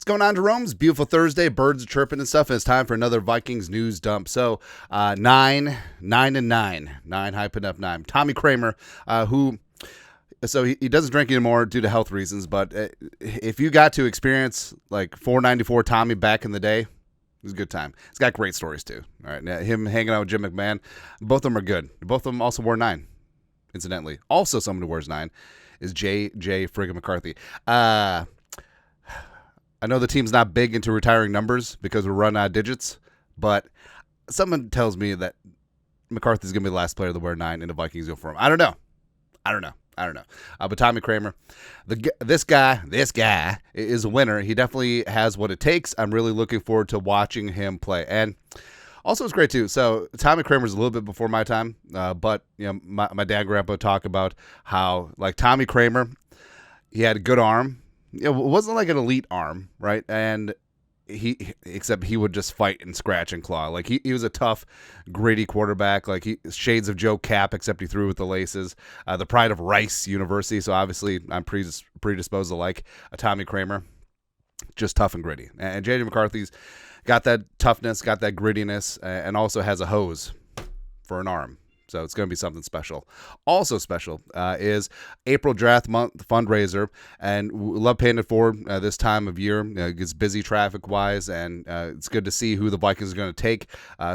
going on, Jerome's beautiful Thursday. Birds are chirping and stuff, and it's time for another Vikings news dump. So, 9 hyping up 9. Tommy Kramer, he doesn't drink anymore due to health reasons, but if you got to experience like 494 Tommy back in the day, it was a good time. He's got great stories too. All right, now, him hanging out with Jim McMahon, both of them are good. Both of them also wore 9, incidentally. Also, someone who wears 9 is J. Friggin McCarthy. I know the team's not big into retiring numbers because we run out of digits, but someone tells me that McCarthy's going to be the last player to wear 9 in the Vikings uniform. I don't know. But Tommy Kramer, this guy is a winner. He definitely has what it takes. I'm really looking forward to watching him play. And also, it's great too. So Tommy Kramer's a little bit before my time, but my dad and grandpa talk about how like Tommy Kramer, he had a good arm. It wasn't like an elite arm, right? And except he would just fight and scratch and claw. Like he was a tough, gritty quarterback. Like shades of Joe Cap, except he threw with the laces. The pride of Rice University. So obviously I'm predisposed to like a Tommy Kramer, just tough and gritty. And J.J. McCarthy's got that toughness, got that grittiness, and also has a hose for an arm. So it's going to be something special. Also special is April draft month fundraiser, and we love paying it forward this time of year. It gets busy traffic-wise, and it's good to see who the Vikings are going to take.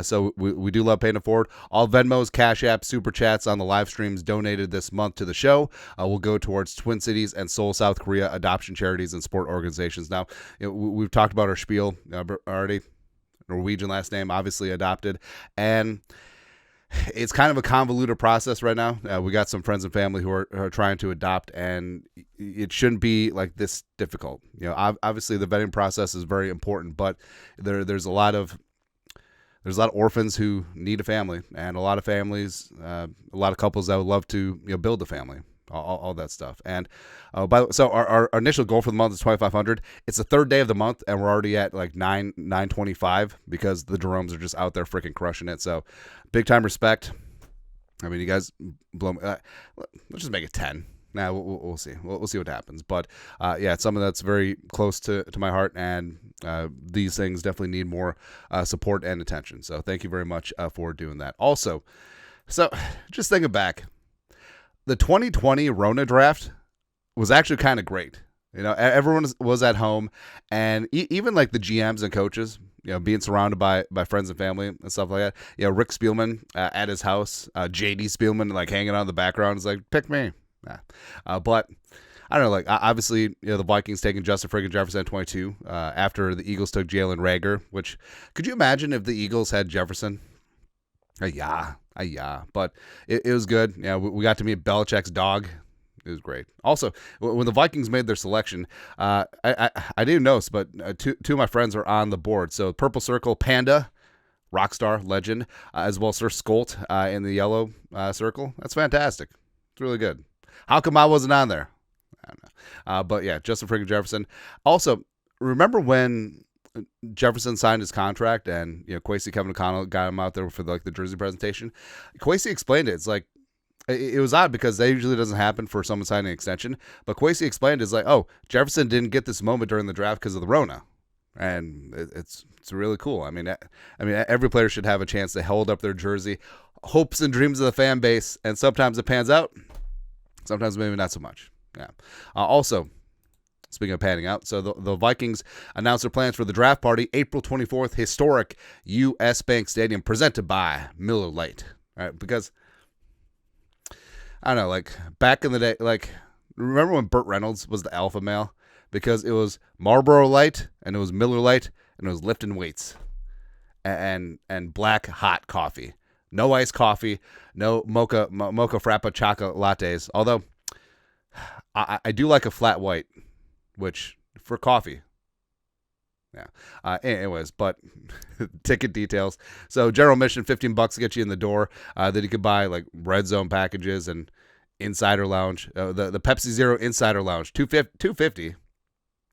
So we do love paying it forward. All Venmos, Cash Apps, Super Chats on the live streams donated this month to the show will go towards Twin Cities and Seoul, South Korea adoption charities and sport organizations. Now, we've talked about our spiel already. Norwegian last name, obviously adopted, and it's kind of a convoluted process right now. We got some friends and family who are trying to adopt, and it shouldn't be like this difficult. Obviously the vetting process is very important, but there's a lot of orphans who need a family, and a lot of families, a lot of couples that would love to build a family. All that stuff. And so our initial goal for the month is 2,500. It's the third day of the month, and we're already at like 925 because the Jeromes are just out there freaking crushing it. So big time respect. I mean, you guys blow me. Let's just make it 10. Now we'll see. We'll see what happens. But it's something that's very close to my heart, and these things definitely need more support and attention. So thank you very much for doing that. Also, so just thinking back, the 2020 Rona draft was actually kind of great. Everyone was at home, and even like the GMs and coaches, being surrounded by friends and family and stuff like that. Rick Spielman at his house, JD Spielman like hanging out in the background is like, pick me. But I don't know, like obviously, the Vikings taking Justin friggin' Jefferson at 22 after the Eagles took Jalen Reagor, which could you imagine if the Eagles had Jefferson? Yeah, but it was good. We got to meet Belichick's dog. It was great. Also, when the Vikings made their selection, I didn't notice, but two of my friends are on the board. So Purple Circle, Panda, Rockstar, Legend, as well as Sir Skolt in the yellow circle. That's fantastic. It's really good. How come I wasn't on there? I don't know. But yeah, Justin friggin' Jefferson. Also, remember when Jefferson signed his contract, and Kwesi Kevin O'Connell got him out there for the jersey presentation? Kwesi explained it. It's like it was odd because that usually doesn't happen for someone signing an extension. But Kwesi explained it's like, oh, Jefferson didn't get this moment during the draft because of the Rona, and it's really cool. I mean, every player should have a chance to hold up their jersey, hopes and dreams of the fan base, and sometimes it pans out, sometimes maybe not so much. Yeah. Also, speaking of panning out, so the Vikings announced their plans for the draft party, April 24th, historic U.S. Bank Stadium, presented by Miller Lite. All right, because I don't know, like back in the day, like remember when Burt Reynolds was the alpha male? Because it was Marlboro Light, and it was Miller Lite, and it was Lipton Weights, and black hot coffee, no iced coffee, no mocha frappa chocolate lattes. Although I do like a flat white, which for coffee. Yeah. Anyways, but ticket details. So general admission, $15 to get you in the door. Then you could buy like red zone packages and insider lounge. The Pepsi Zero insider lounge, $250.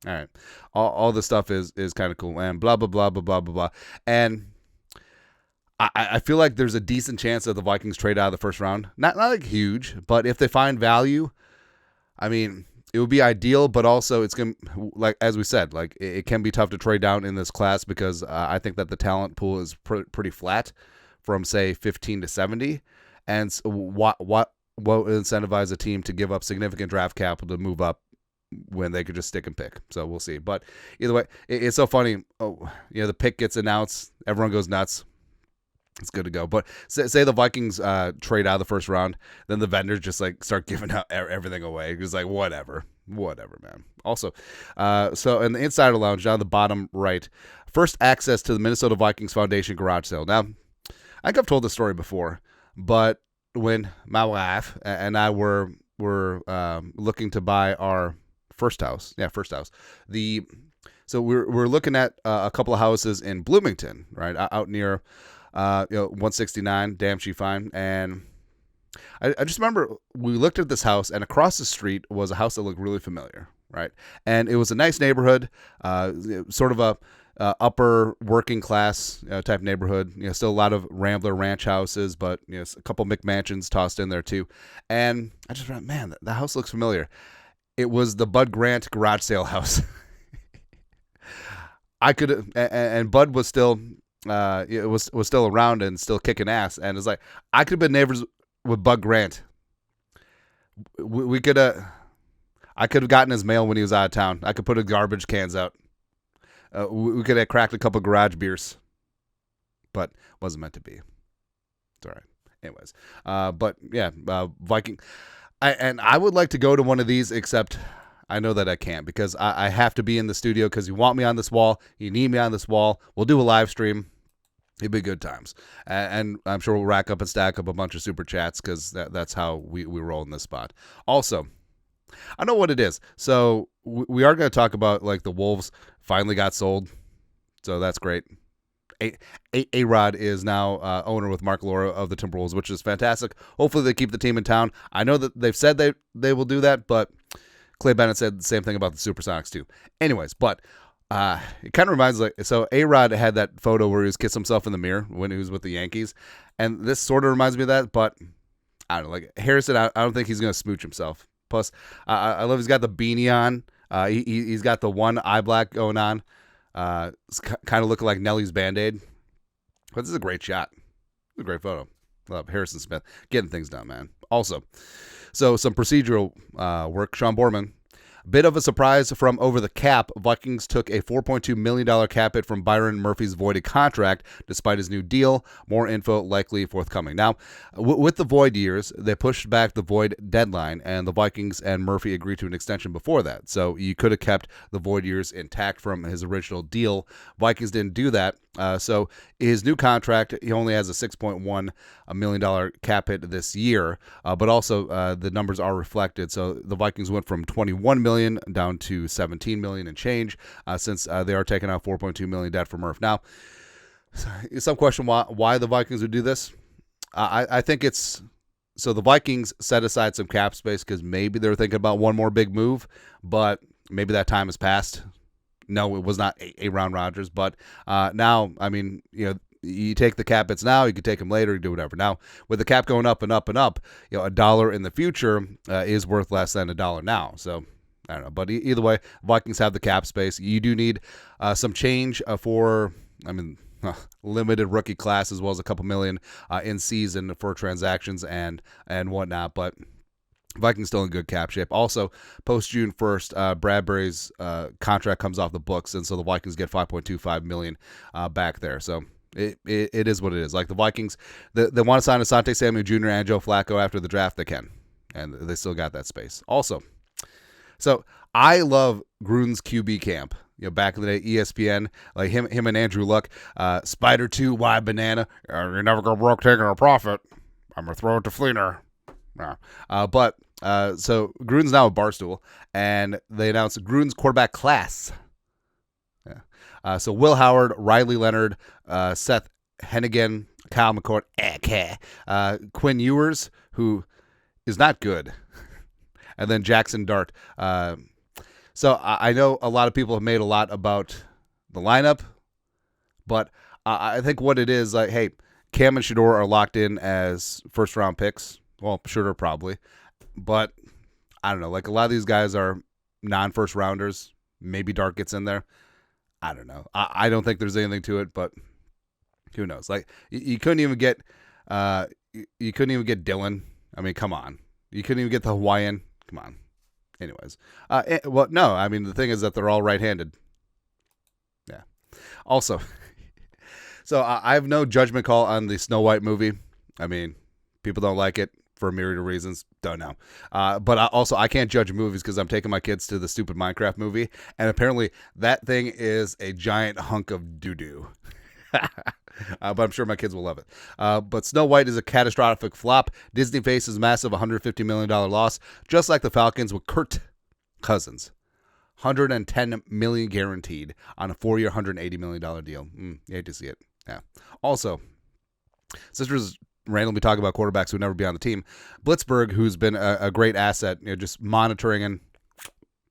All right. All the stuff is kind of cool, and blah blah blah blah blah blah blah. And I feel like there's a decent chance that the Vikings trade out of the first round. Not like huge, but if they find value, I mean, it would be ideal, but also it's going to, like, as we said, like it can be tough to trade down in this class because I think that the talent pool is pretty flat from, say, 15 to 70. And so what would incentivize a team to give up significant draft capital to move up when they could just stick and pick? So we'll see. But either way, it's so funny. Oh, the pick gets announced. Everyone goes nuts. It's good to go. But say the Vikings trade out of the first round, then the vendors just like start giving out everything away. It's like, whatever, man. Also, so in the Insider Lounge, down the bottom right, first access to the Minnesota Vikings Foundation garage sale. Now, I think I've told this story before, but when my wife and I were looking to buy our first house, so we're looking at a couple of houses in Bloomington, right, out near 169, damn she fine. And I just remember we looked at this house, and across the street was a house that looked really familiar, right? And it was a nice neighborhood, sort of a upper working class type neighborhood. Still a lot of Rambler ranch houses, but a couple McMansions tossed in there too. And I just thought, man, the house looks familiar. It was the Bud Grant garage sale house. I could, and Bud was still. It was still around and still kicking ass, and it's like I could have been neighbors with Bud Grant. We could I could have gotten his mail when he was out of town. I could put his garbage cans out. We could have cracked a couple garage beers, but wasn't meant to be. It's all right. Anyways, but yeah, Viking. I would like to go to one of these, except I know that I can't because I have to be in the studio because you want me on this wall. You need me on this wall. We'll do a live stream. It'd be good times. And I'm sure we'll rack up and stack up a bunch of super chats because that's how we roll in this spot. Also, I know what it is. So we are going to talk about, like, the Wolves finally got sold. So that's great. A-Rod is now owner with Mark Laura of the Timberwolves, which is fantastic. Hopefully they keep the team in town. I know that they've said they will do that, but Clay Bennett said the same thing about the Supersonics too. Anyways, but it kind of reminds, like, so A-Rod had that photo where he was kissing himself in the mirror when he was with the Yankees, and this sort of reminds me of that, but I don't know. Like Harrison, I don't think he's going to smooch himself. Plus, I love he's got the beanie on. He's got the one eye black going on. It's kind of looking like Nelly's Band-Aid. But this is a great shot. It's a great photo. Love Harrison Smith getting things done, man. Also, so some procedural work. Sean Borman. Bit of a surprise from over the cap. Vikings took a $4.2 million cap hit from Byron Murphy's voided contract despite his new deal. More info likely forthcoming. Now, with the void years, they pushed back the void deadline, and the Vikings and Murphy agreed to an extension before that. So you could have kept the void years intact from his original deal. Vikings didn't do that. So his new contract, he only has a $6.1 million cap hit this year, but also the numbers are reflected. So the Vikings went from $21 million down to $17 million and change since they are taking out $4.2 million debt from Murph. Now, some question why the Vikings would do this. I think it's so the Vikings set aside some cap space because maybe they're thinking about one more big move, but maybe that time has passed. No, it was not around Rodgers, but now, I mean, you take the cap hits now, you can take them later, you do whatever. Now, with the cap going up and up and up, a dollar in the future is worth less than a dollar now. So I don't know, but either way, Vikings have the cap space. You do need some change for, limited rookie class as well as a couple million in season for transactions and whatnot, but Vikings still in good cap shape. Also, post June 1st, Bradbury's contract comes off the books, and so the Vikings get $5.25 million back there. So it is what it is. Like the Vikings, they want to sign Asante Samuel Jr. and Joe Flacco after the draft, they can, and they still got that space. Also, so I love Gruden's QB camp. Back in the day, ESPN, like him and Andrew Luck, Spider 2, wide banana. You're never gonna broke taking a profit. I'm gonna throw it to Fleener. But so Gruden's now a Barstool, and they announced Gruden's quarterback class. Yeah. So Will Howard, Riley Leonard, Seth Hennigan, Kyle McCord, Quinn Ewers, who is not good, and then Jackson Dart. So I know a lot of people have made a lot about the lineup, but I think what it is, like, hey, Cam and Shador are locked in as first-round picks. Well, Shador probably. But I don't know. Like, a lot of these guys are non-first rounders. Maybe Dart gets in there. I don't know. I don't think there's anything to it, but who knows? Like you couldn't even get Dylan. I mean, come on. You couldn't even get the Hawaiian. Come on. Anyways, well, no. I mean, the thing is that they're all right-handed. Yeah. Also, so I have no judgment call on the Snow White movie. I mean, people don't like it for a myriad of reasons. Don't know. But I can't judge movies because I'm taking my kids to the stupid Minecraft movie, and apparently that thing is a giant hunk of doo-doo. But I'm sure my kids will love it. But Snow White is a catastrophic flop. Disney faces a massive $150 million loss, just like the Falcons with Kirk Cousins. $110 million guaranteed on a 4-year, $180 million deal. You hate to see it. Yeah. Also, sisters randomly talk about quarterbacks who would never be on the team. Blitzberg, who's been a great asset, just monitoring and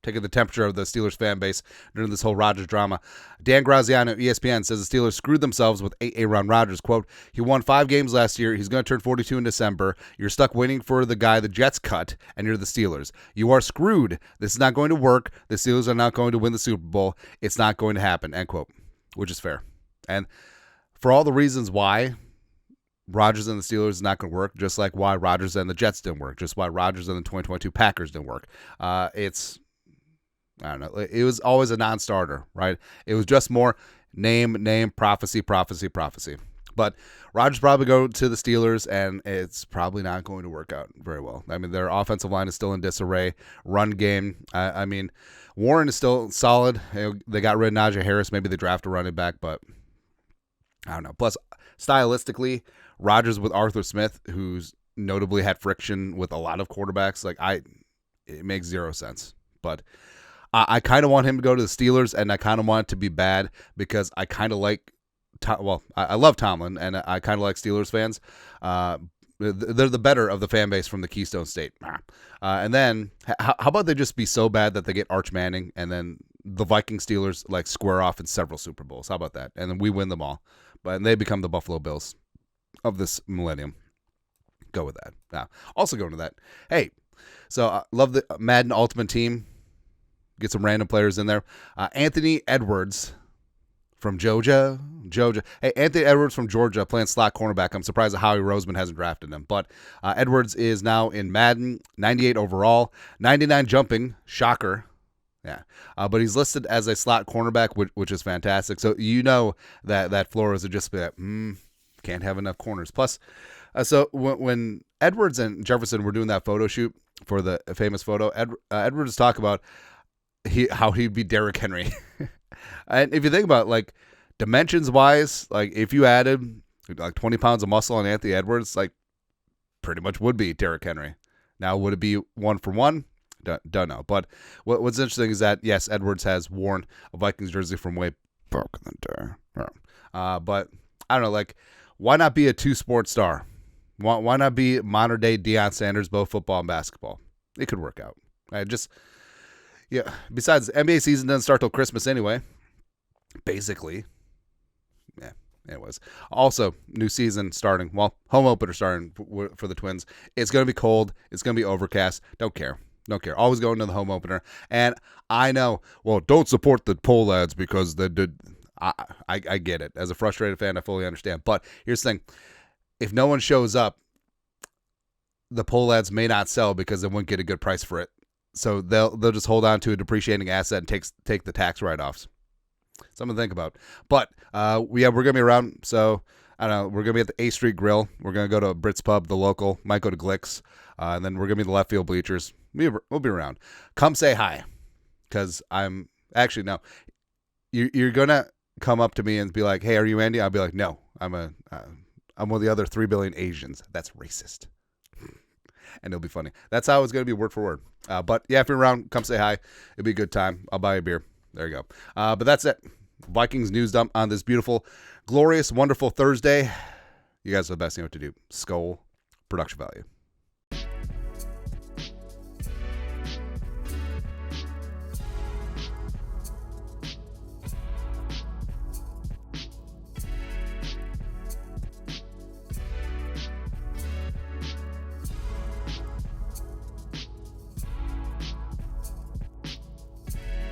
taking the temperature of the Steelers fan base during this whole Rodgers drama. Dan Graziano, ESPN, says the Steelers screwed themselves with Aaron Rodgers. Quote, he won 5 games last year. He's going to turn 42 in December. You're stuck waiting for the guy the Jets cut, and you're the Steelers. You are screwed. This is not going to work. The Steelers are not going to win the Super Bowl. It's not going to happen, end quote, which is fair. And for all the reasons why Rodgers and the Steelers is not going to work, just like why Rodgers and the Jets didn't work, just why Rodgers and the 2022 Packers didn't work. I don't know. It was always a non-starter, right? It was just more name, prophecy. But Rodgers probably go to the Steelers, and it's probably not going to work out very well. I mean, their offensive line is still in disarray. Run game, I mean, Warren is still solid. They got rid of Najee Harris. Maybe they draft a running back, but I don't know. Plus, stylistically, Rodgers with Arthur Smith, who's notably had friction with a lot of quarterbacks, it makes zero sense. But I kind of want him to go to the Steelers, and I kind of want it to be bad because I kind of like I love Tomlin, and I kind of like Steelers fans. They're the better of the fan base from the Keystone State. And then, how about they just be so bad that they get Arch Manning, and then the Viking Steelers square off in several Super Bowls? How about that? And then we win them all. But they become the Buffalo Bills of this millennium. Go with that. Now, also going to that. Hey, so love the Madden Ultimate Team. Get some random players in there. Anthony Edwards from Georgia. Hey, Anthony Edwards from Georgia playing slot cornerback. I'm surprised that Howie Roseman hasn't drafted him. But Edwards is now in Madden, 98 overall, 99 jumping. Shocker. Yeah. But he's listed as a slot cornerback, which is fantastic. So you know that Flores would just be like, can't have enough corners. Plus, so when Edwards and Jefferson were doing that photo shoot for the famous photo, Edwards talked about how he'd be Derrick Henry. And if you think about dimensions wise, if you added 20 pounds of muscle on Anthony Edwards, pretty much would be Derrick Henry. Now, would it be 1-for-1? Don't know. But what's interesting is that, yes, Edwards has worn a Vikings jersey from way back in the day. But I don't know, why not be a two-sport star? Why not be modern-day Deion Sanders, both football and basketball? It could work out. Yeah. Besides, NBA season doesn't start till Christmas anyway. Basically. Yeah. Anyways. Also, new season starting. Well, home opener starting for the Twins. It's going to be cold. It's going to be overcast. Don't care. Always going to the home opener. And I know, don't support the Pole Lads because I get it. As a frustrated fan, I fully understand. But here's the thing. If no one shows up, the Pole Lads may not sell because they won't get a good price for it. So they'll just hold on to a depreciating asset and take the tax write-offs. Something to think about. But we're going to be around. So I don't know. We're going to be at the A Street Grill. We're going to go to Brits Pub, the local. Might go to Glick's. And then we're going to be in the left field bleachers. We'll be around. Come say hi. Because I'm actually, no. You're going to come up to me and be like, hey, are you Andy? I'll be like, no. I'm one of the other 3 billion Asians. That's racist. And it'll be funny. That's how it's going to be word for word. But yeah, if you're around, come say hi. It'll be a good time. I'll buy you a beer. There you go. But that's it. Vikings news dump on this beautiful, glorious, wonderful Thursday. You guys are the best. You know what to do. Skull production value.